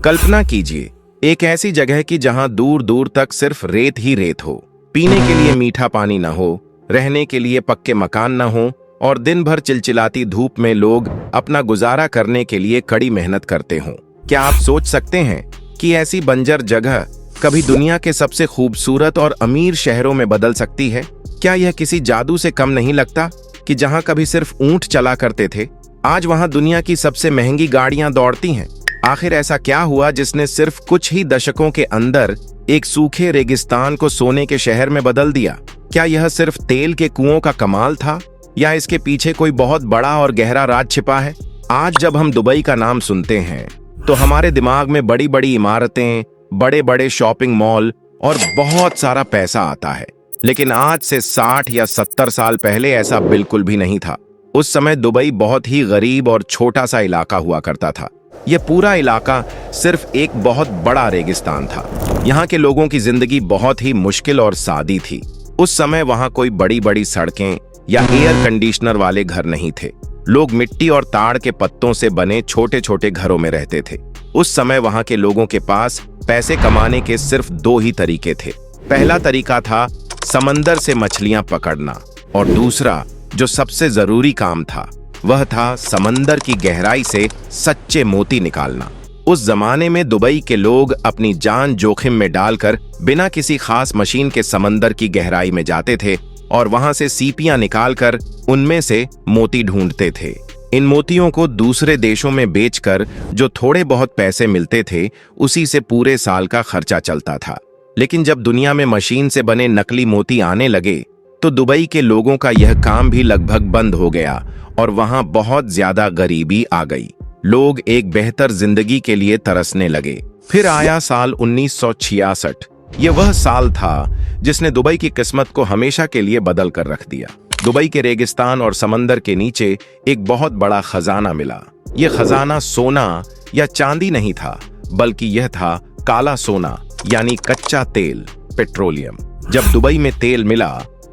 कल्पना कीजिए एक ऐसी जगह की जहां दूर दूर तक सिर्फ रेत ही रेत हो, पीने के लिए मीठा पानी न हो, रहने के लिए पक्के मकान न हो और दिन भर चिलचिलाती धूप में लोग अपना गुजारा करने के लिए कड़ी मेहनत करते हों। क्या आप सोच सकते हैं कि ऐसी बंजर जगह कभी दुनिया के सबसे खूबसूरत और अमीर शहरों में बदल सकती है? क्या यह किसी जादू से कम नहीं लगता कि जहां कभी सिर्फ ऊंट चला करते थे, आज वहां दुनिया की सबसे महंगी गाड़ियां दौड़ती हैं? आखिर ऐसा क्या हुआ जिसने सिर्फ कुछ ही दशकों के अंदर एक सूखे रेगिस्तान को सोने के शहर में बदल दिया? क्या यह सिर्फ तेल के कुओं का कमाल था या इसके पीछे कोई बहुत बड़ा और गहरा राज छिपा है? आज जब हम दुबई का नाम सुनते हैं तो हमारे दिमाग में बड़ी बड़ी इमारतें, बड़े बड़े शॉपिंग मॉल और बहुत सारा पैसा आता है। लेकिन आज से 60 या 70 साल पहले ऐसा बिल्कुल भी नहीं था। उस समय दुबई बहुत ही गरीब और छोटा सा इलाका हुआ करता था। यह पूरा इलाका सिर्फ एक बहुत बड़ा रेगिस्तान था। यहाँ के लोगों की जिंदगी बहुत ही मुश्किल और सादी थी। उस समय वहाँ कोई बड़ी बड़ी सड़कें या एयर कंडीशनर वाले घर नहीं थे। लोग मिट्टी और ताड़ के पत्तों से बने छोटे छोटे घरों में रहते थे। उस समय वहाँ के लोगों के पास पैसे कमाने के सिर्फ 2 ही तरीके थे। पहला तरीका था समंदर से मछलियां पकड़ना और दूसरा, जो सबसे जरूरी काम था, वह था समंदर की गहराई से सच्चे मोती निकालना। उस जमाने में दुबई के लोग अपनी जान जोखिम में डालकर बिना किसी खास मशीन के समंदर की गहराई में जाते थे और वहां से सीपियां निकालकर उनमें से मोती ढूंढते थे। इन मोतियों को दूसरे देशों में बेचकर जो थोड़े बहुत पैसे मिलते थे, उसी से पूरे साल का खर्चा चलता था। लेकिन जब दुनिया में मशीन से बने नकली मोती आने लगे तो दुबई के लोगों का यह काम भी लगभग बंद हो गया और वहां बहुत ज्यादा गरीबी आ गई। लोग एक बेहतर जिंदगी के लिए तरसने लगे। फिर आया साल 1966। यह वह साल था जिसने दुबई की किस्मत को हमेशा के लिए बदल कर रख दिया। दुबई के रेगिस्तान और समंदर के नीचे एक बहुत बड़ा खजाना मिला। यह खजाना सोना या चांदी नहीं था, बल्कि यह था काला सोना, यानी कच्चा तेल, पेट्रोलियम। जब दुबई में तेल मिला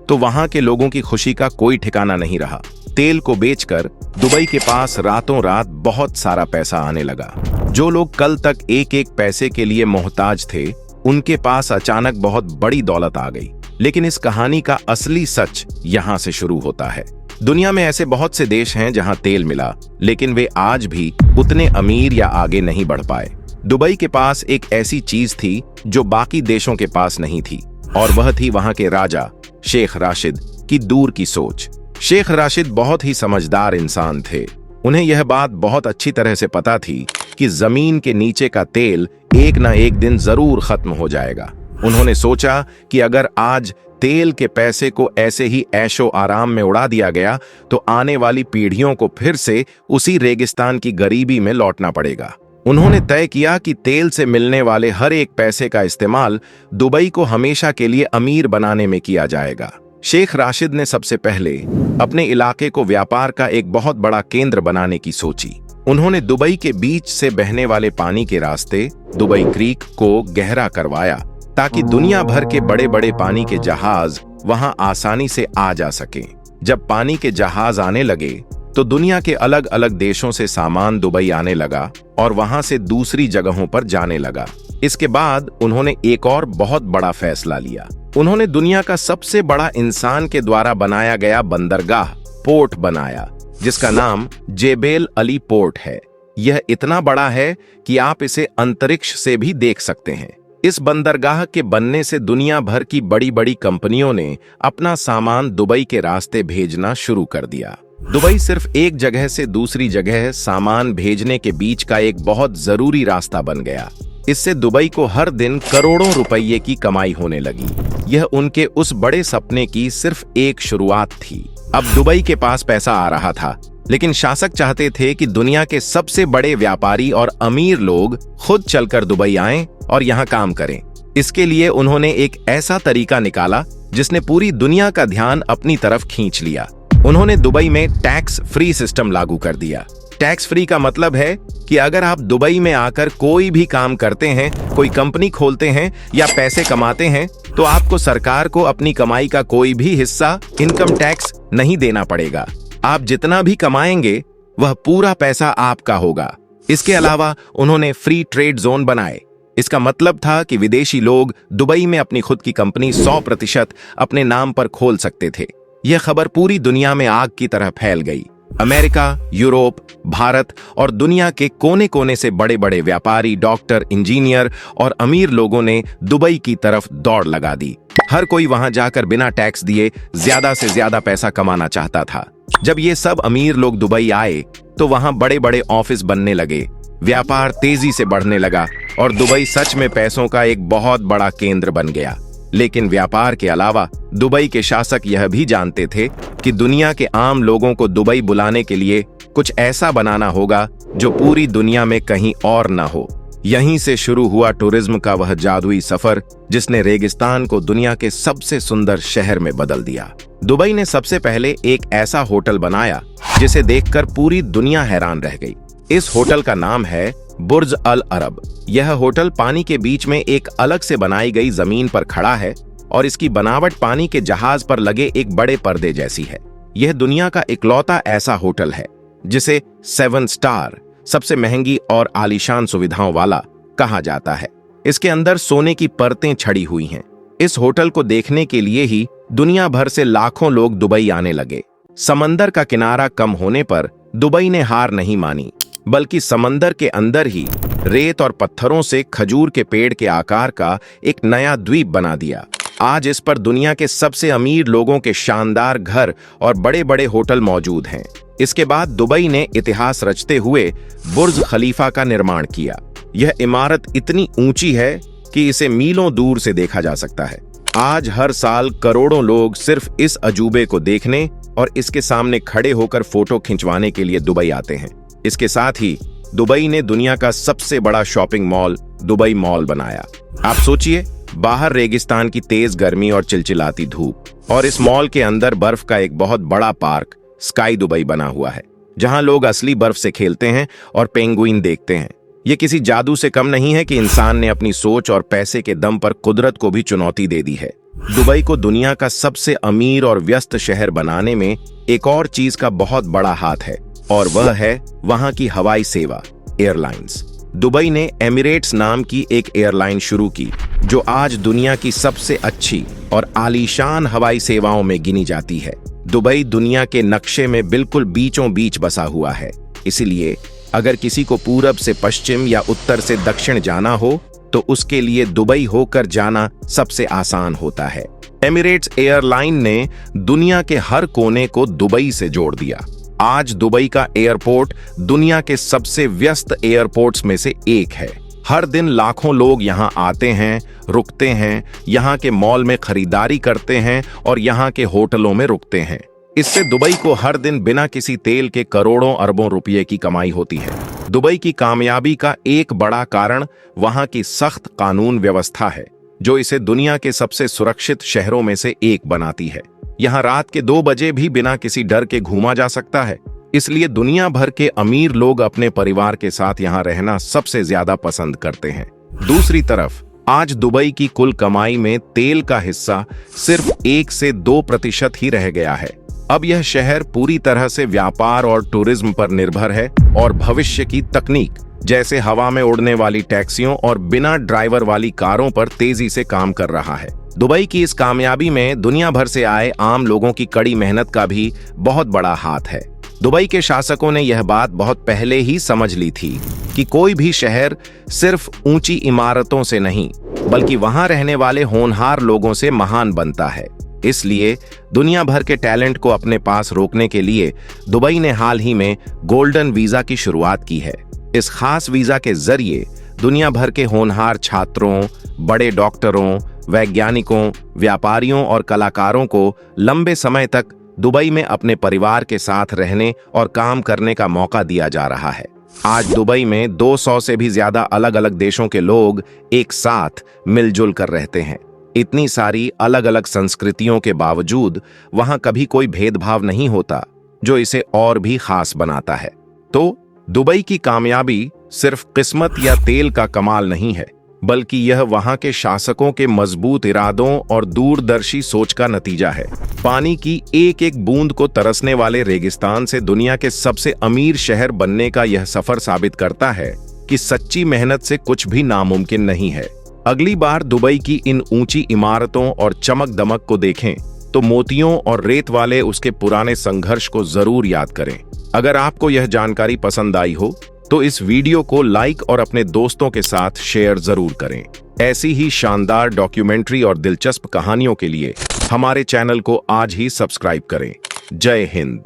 तो वहां के लोगों की खुशी का कोई ठिकाना नहीं रहा। तेल को बेचकर दुबई के पास रातों रात बहुत सारा पैसा आने लगा। जो लोग कल तक एक एक पैसे के लिए मोहताज थे, उनके पास अचानक बहुत बड़ी दौलत आ गई। लेकिन इस कहानी का असली सच यहां से शुरू होता है। दुनिया में ऐसे बहुत से देश हैं जहां तेल मिला, लेकिन वे आज भी उतने अमीर या आगे नहीं बढ़ पाए। दुबई के पास एक ऐसी चीज थी जो बाकी देशों के पास नहीं थी, और वह थी वहां के राजा शेख राशिद की दूर की सोच। शेख राशिद बहुत ही समझदार इंसान थे। उन्हें यह बात बहुत अच्छी तरह से पता थी कि जमीन के नीचे का तेल एक ना एक दिन जरूर खत्म हो जाएगा। उन्होंने सोचा कि अगर आज तेल के पैसे को ऐसे ही ऐशो आराम में उड़ा दिया गया तो आने वाली पीढ़ियों को फिर से उसी रेगिस्तान की गरीबी में लौटना पड़ेगा। उन्होंने तय किया कि तेल से मिलने वाले हर एक पैसे का इस्तेमाल दुबई को हमेशा के लिए अमीर बनाने में किया जाएगा। शेख राशिद ने सबसे पहले अपने इलाके को व्यापार का एक बहुत बड़ा केंद्र बनाने की सोची। उन्होंने दुबई के बीच से बहने वाले पानी के रास्ते दुबई क्रीक को गहरा करवाया ताकि दुनिया भर के बड़े बड़े पानी के जहाज वहां आसानी से आ जा सकें। जब पानी के जहाज आने लगे तो दुनिया के अलग अलग देशों से सामान दुबई आने लगा और वहां से दूसरी जगहों पर जाने लगा। इसके बाद उन्होंने एक और बहुत बड़ा फैसला लिया। उन्होंने दुनिया का सबसे बड़ा इंसान के द्वारा बनाया गया बंदरगाह पोर्ट बनाया, जिसका नाम जेबेल अली पोर्ट है। यह इतना बड़ा है कि आप इसे अंतरिक्ष से भी देख सकते हैं। इस बंदरगाह के बनने से दुनिया भर की बड़ी बड़ी कंपनियों ने अपना सामान दुबई के रास्ते भेजना शुरू कर दिया। दुबई सिर्फ एक जगह से दूसरी जगह सामान भेजने के बीच का एक बहुत जरूरी रास्ता बन गया। इससे दुबई को हर दिन करोड़ों रुपये की कमाई होने लगी। यह उनके उस बड़े सपने की सिर्फ एक शुरुआत थी। अब दुबई के पास पैसा आ रहा था, लेकिन शासक चाहते थे कि दुनिया के सबसे बड़े व्यापारी और अमीर लोग खुद चलकर दुबई आएं और यहाँ काम करें। इसके लिए उन्होंने एक ऐसा तरीका निकाला जिसने पूरी दुनिया का ध्यान अपनी तरफ खींच लिया। उन्होंने दुबई में टैक्स फ्री सिस्टम लागू कर दिया। टैक्स फ्री का मतलब है कि अगर आप दुबई में आकर कोई भी काम करते हैं, कोई कंपनी खोलते हैं या पैसे कमाते हैं, तो आपको सरकार को अपनी कमाई का कोई भी हिस्सा इनकम टैक्स नहीं देना पड़ेगा। आप जितना भी कमाएंगे वह पूरा पैसा आपका होगा। इसके अलावा उन्होंने फ्री ट्रेड जोन बनाए। इसका मतलब था कि विदेशी लोग दुबई में अपनी खुद की कंपनी 100% अपने नाम पर खोल सकते थे। यह खबर पूरी दुनिया में आग की तरह फैल गई। अमेरिका, यूरोप, भारत और दुनिया के कोने कोने से बड़े बड़े व्यापारी, डॉक्टर, इंजीनियर और अमीर लोगों ने दुबई की तरफ दौड़ लगा दी। हर कोई वहां जाकर बिना टैक्स दिए ज्यादा से ज्यादा पैसा कमाना चाहता था। जब ये सब अमीर लोग दुबई आए तो वहां बड़े बड़े ऑफिस बनने लगे, व्यापार तेजी से बढ़ने लगा और दुबई सच में पैसों का एक बहुत बड़ा केंद्र बन गया। लेकिन व्यापार के अलावा दुबई के शासक यह भी जानते थे कि दुनिया के आम लोगों को दुबई बुलाने के लिए कुछ ऐसा बनाना होगा जो पूरी दुनिया में कहीं और न हो। यहीं से शुरू हुआ टूरिज्म का वह जादुई सफर जिसने रेगिस्तान को दुनिया के सबसे सुंदर शहर में बदल दिया। दुबई ने सबसे पहले एक ऐसा होटल बनाया जिसे देखकर पूरी दुनिया हैरान रह गई। इस होटल का नाम है बुर्ज अल अरब। यह होटल पानी के बीच में एक अलग से बनाई गई जमीन पर खड़ा है और इसकी बनावट पानी के जहाज पर लगे एक बड़े पर्दे जैसी है। यह दुनिया का इकलौता ऐसा होटल है जिसे 7 स्टार, सबसे महंगी और आलीशान सुविधाओं वाला कहा जाता है। इसके अंदर सोने की परतें छड़ी हुई हैं। इस होटल को देखने के लिए ही दुनिया भर से लाखों लोग दुबई आने लगे। समंदर का किनारा कम होने पर दुबई ने हार नहीं मानी, बल्कि समंदर के अंदर ही रेत और पत्थरों से खजूर के पेड़ के आकार का एक नया द्वीप बना दिया। आज इस पर दुनिया के सबसे अमीर लोगों के शानदार घर और बड़े बड़े होटल मौजूद हैं। इसके बाद दुबई ने इतिहास रचते हुए बुर्ज खलीफा का निर्माण किया। यह इमारत इतनी ऊंची है कि इसे मीलों दूर से देखा जा सकता है। आज हर साल करोड़ों लोग सिर्फ इस अजूबे को देखने और इसके सामने खड़े होकर फोटो खिंचवाने के लिए दुबई आते हैं। इसके साथ ही दुबई ने दुनिया का सबसे बड़ा शॉपिंग मॉल दुबई मॉल बनाया। आप सोचिए, बाहर रेगिस्तान की तेज गर्मी और चिलचिलाती धूप, और इस मॉल के अंदर बर्फ का एक बहुत बड़ा पार्क स्काई दुबई बना हुआ है, जहां लोग असली बर्फ से खेलते हैं और पेंगुइन देखते हैं। यह किसी जादू से कम नहीं है कि इंसान ने अपनी सोच और पैसे के दम पर कुदरत को भी चुनौती दे दी है। दुबई को दुनिया का सबसे अमीर और व्यस्त शहर बनाने में एक और चीज का बहुत बड़ा हाथ है, और वह है वहां की हवाई सेवा, एयरलाइंस। दुबई ने एमिरेट्स नाम की एक एयरलाइन शुरू की, जो आज दुनिया की सबसे अच्छी और आलीशान हवाई सेवाओं में गिनी जाती है। दुबई दुनिया के नक्शे में बिल्कुल बीचों बीच बसा हुआ है, इसलिए अगर किसी को पूरब से पश्चिम या उत्तर से दक्षिण जाना हो तो उसके लिए दुबई होकर जाना सबसे आसान होता है। एमिरेट्स एयरलाइन ने दुनिया के हर कोने को दुबई से जोड़ दिया। आज दुबई का एयरपोर्ट दुनिया के सबसे व्यस्त एयरपोर्ट्स में से एक है। हर दिन लाखों लोग यहां आते हैं, रुकते हैं, यहां के मॉल में खरीदारी करते हैं और यहां के होटलों में रुकते हैं। इससे दुबई को हर दिन बिना किसी तेल के करोड़ों अरबों रुपये की कमाई होती है। दुबई की कामयाबी का एक बड़ा कारण वहां की सख्त कानून व्यवस्था है, जो इसे दुनिया के सबसे सुरक्षित शहरों में से एक बनाती है। यहाँ रात के 2 बजे भी बिना किसी डर के घूमा जा सकता है, इसलिए दुनिया भर के अमीर लोग अपने परिवार के साथ यहाँ रहना सबसे ज्यादा पसंद करते हैं। दूसरी तरफ आज दुबई की कुल कमाई में तेल का हिस्सा सिर्फ 1 से 2% ही रह गया है। अब यह शहर पूरी तरह से व्यापार और टूरिज्म पर निर्भर है और भविष्य की तकनीक, जैसे हवा में उड़ने वाली टैक्सियों और बिना ड्राइवर वाली कारों पर तेजी से काम कर रहा है। दुबई की इस कामयाबी में दुनिया भर से आए आम लोगों की कड़ी मेहनत का भी बहुत बड़ा हाथ है। दुबई के शासकों ने यह बात बहुत पहले ही समझ ली थी कि कोई भी शहर सिर्फ ऊंची इमारतों से नहीं, बल्कि वहां रहने वाले होनहार लोगों से महान बनता है। इसलिए दुनिया भर के टैलेंट को अपने पास रोकने के लिए दुबई ने हाल ही में गोल्डन वीजा की शुरुआत की है। इस खास वीजा के जरिए दुनिया भर के होनहार छात्रों, बड़े डॉक्टरों, वैज्ञानिकों, व्यापारियों और कलाकारों को लंबे समय तक दुबई में अपने परिवार के साथ रहने और काम करने का मौका दिया जा रहा है। आज दुबई में 200 से भी ज्यादा अलग अलग देशों के लोग एक साथ मिलजुल कर रहते हैं। इतनी सारी अलग अलग संस्कृतियों के बावजूद वहां कभी कोई भेदभाव नहीं होता, जो इसे और भी खास बनाता है। तो दुबई की कामयाबी सिर्फ किस्मत या तेल का कमाल नहीं है, बल्कि यह वहां के शासकों के मजबूत इरादों और दूरदर्शी सोच का नतीजा है। पानी की एक एक बूंद को तरसने वाले रेगिस्तान से दुनिया के सबसे अमीर शहर बनने का यह सफर साबित करता है कि सच्ची मेहनत से कुछ भी नामुमकिन नहीं है। अगली बार दुबई की इन ऊंची इमारतों और चमक दमक को देखें तो मोतियों और रेत वाले उसके पुराने संघर्ष को जरूर याद करें। अगर आपको यह जानकारी पसंद आई हो तो इस वीडियो को लाइक और अपने दोस्तों के साथ शेयर जरूर करें। ऐसी ही शानदार डॉक्यूमेंट्री और दिलचस्प कहानियों के लिए हमारे चैनल को आज ही सब्सक्राइब करें। जय हिंद।